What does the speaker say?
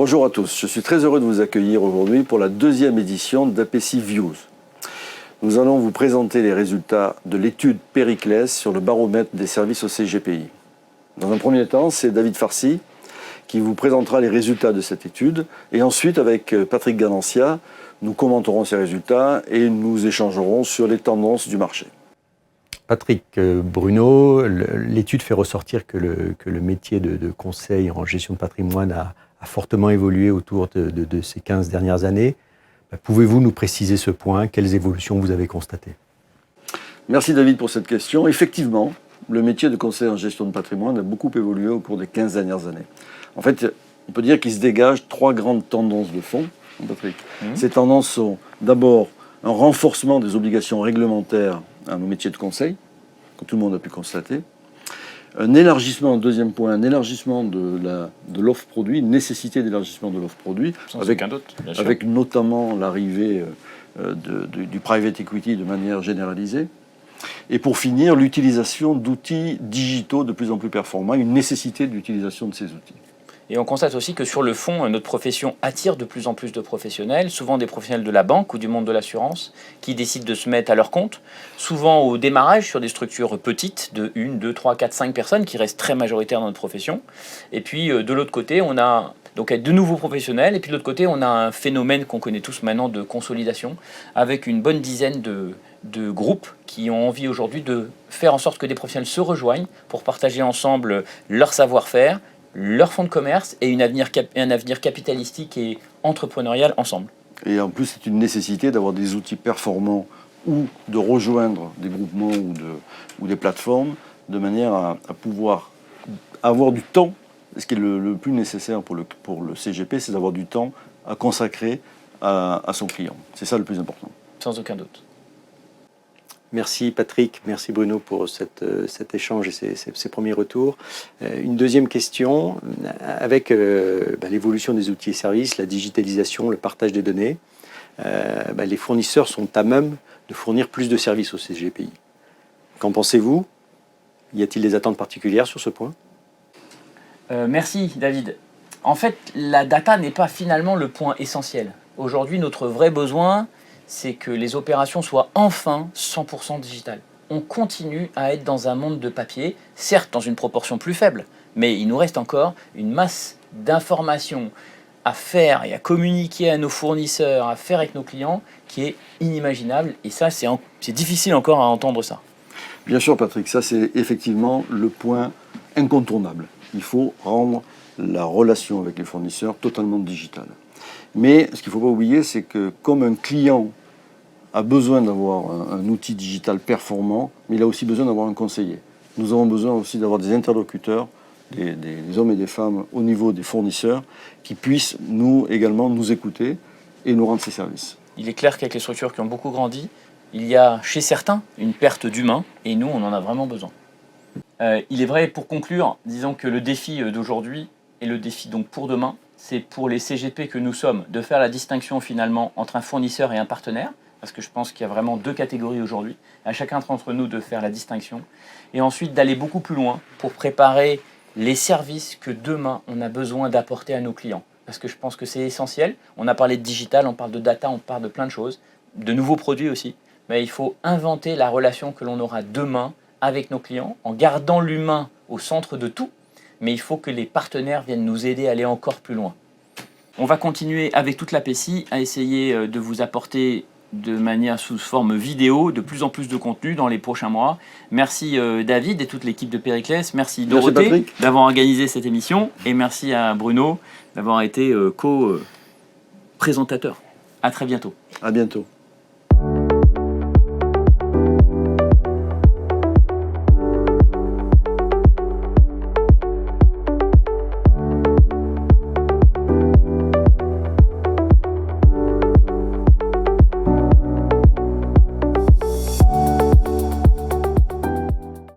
Bonjour à tous, je suis très heureux de vous accueillir aujourd'hui pour la deuxième édition d'APC Views. Nous allons vous présenter les résultats de l'étude Périclès sur le baromètre des services au CGPI. Dans un premier temps, c'est David Farcy qui vous présentera les résultats de cette étude et ensuite avec Patrick Ganancia, nous commenterons ces résultats et nous échangerons sur les tendances du marché. Patrick, Bruno, l'étude fait ressortir que le métier de conseil en gestion de patrimoine a fortement évolué autour de ces 15 dernières années. Pouvez-vous nous préciser ce point? Quelles évolutions vous avez constatées? Merci David pour cette question. Effectivement, le métier de conseil en gestion de patrimoine a beaucoup évolué au cours des 15 dernières années. En fait, on peut dire qu'il se dégage trois grandes tendances de fond, Patrick. Ces tendances sont d'abord un renforcement des obligations réglementaires à nos métiers de conseil, que tout le monde a pu constater. Un élargissement, deuxième point, un élargissement de l'offre produit, une nécessité d'élargissement de l'offre produit, avec notamment l'arrivée du private equity de manière généralisée. Et pour finir, l'utilisation d'outils digitaux de plus en plus performants, une nécessité d'utilisation de ces outils. Et on constate aussi que sur le fond, notre profession attire de plus en plus de professionnels, souvent des professionnels de la banque ou du monde de l'assurance, qui décident de se mettre à leur compte, souvent au démarrage sur des structures petites de 1, 2, 3, 4, 5 personnes, qui restent très majoritaires dans notre profession. Et puis de l'autre côté, on a donc de nouveaux professionnels, et puis de l'autre côté, on a un phénomène qu'on connaît tous maintenant de consolidation, avec une bonne dizaine de groupes qui ont envie aujourd'hui de faire en sorte que des professionnels se rejoignent pour partager ensemble leur savoir-faire, leur fonds de commerce et un avenir capitalistique et entrepreneurial ensemble. Et en plus, c'est une nécessité d'avoir des outils performants ou de rejoindre des groupements ou des plateformes de manière à pouvoir avoir du temps. Ce qui est le plus nécessaire pour le CGP, c'est d'avoir du temps à consacrer à son client. C'est ça le plus important. Sans aucun doute. Merci Patrick, merci Bruno pour cet échange et ces premiers retours. Une deuxième question, avec l'évolution des outils et services, la digitalisation, le partage des données, les fournisseurs sont à même de fournir plus de services au CGPI. Qu'en pensez-vous? Y a-t-il des attentes particulières sur ce point? Merci David. En fait, la data n'est pas finalement le point essentiel. Aujourd'hui, notre vrai besoin, c'est que les opérations soient enfin 100% digitales. On continue à être dans un monde de papier, certes dans une proportion plus faible, mais il nous reste encore une masse d'informations à faire et à communiquer à nos fournisseurs, à faire avec nos clients, qui est inimaginable. Et ça, c'est difficile encore à entendre ça. Bien sûr, Patrick, ça c'est effectivement le point incontournable. Il faut rendre la relation avec les fournisseurs totalement digitale. Mais ce qu'il ne faut pas oublier, c'est que comme un client a besoin d'avoir un outil digital performant, mais il a aussi besoin d'avoir un conseiller. Nous avons besoin aussi d'avoir des interlocuteurs, des hommes et des femmes au niveau des fournisseurs, qui puissent également nous écouter et nous rendre ces services. Il est clair qu'avec les structures qui ont beaucoup grandi, il y a chez certains une perte d'humain, et nous, on en a vraiment besoin. Il est vrai, pour conclure, disons que le défi d'aujourd'hui et le défi donc pour demain, c'est pour les CGP que nous sommes de faire la distinction finalement entre un fournisseur et un partenaire, parce que je pense qu'il y a vraiment deux catégories aujourd'hui, à chacun d'entre nous de faire la distinction, et ensuite d'aller beaucoup plus loin pour préparer les services que demain on a besoin d'apporter à nos clients. Parce que je pense que c'est essentiel, on a parlé de digital, on parle de data, on parle de plein de choses, de nouveaux produits aussi, mais il faut inventer la relation que l'on aura demain avec nos clients, en gardant l'humain au centre de tout, mais il faut que les partenaires viennent nous aider à aller encore plus loin. On va continuer avec toute l'APC à essayer de vous apporter de manière sous forme vidéo de plus en plus de contenu dans les prochains mois. Merci David et toute l'équipe de Périclès, merci Dorothée d'avoir organisé cette émission et merci à Bruno d'avoir été co-présentateur. À très bientôt. À bientôt.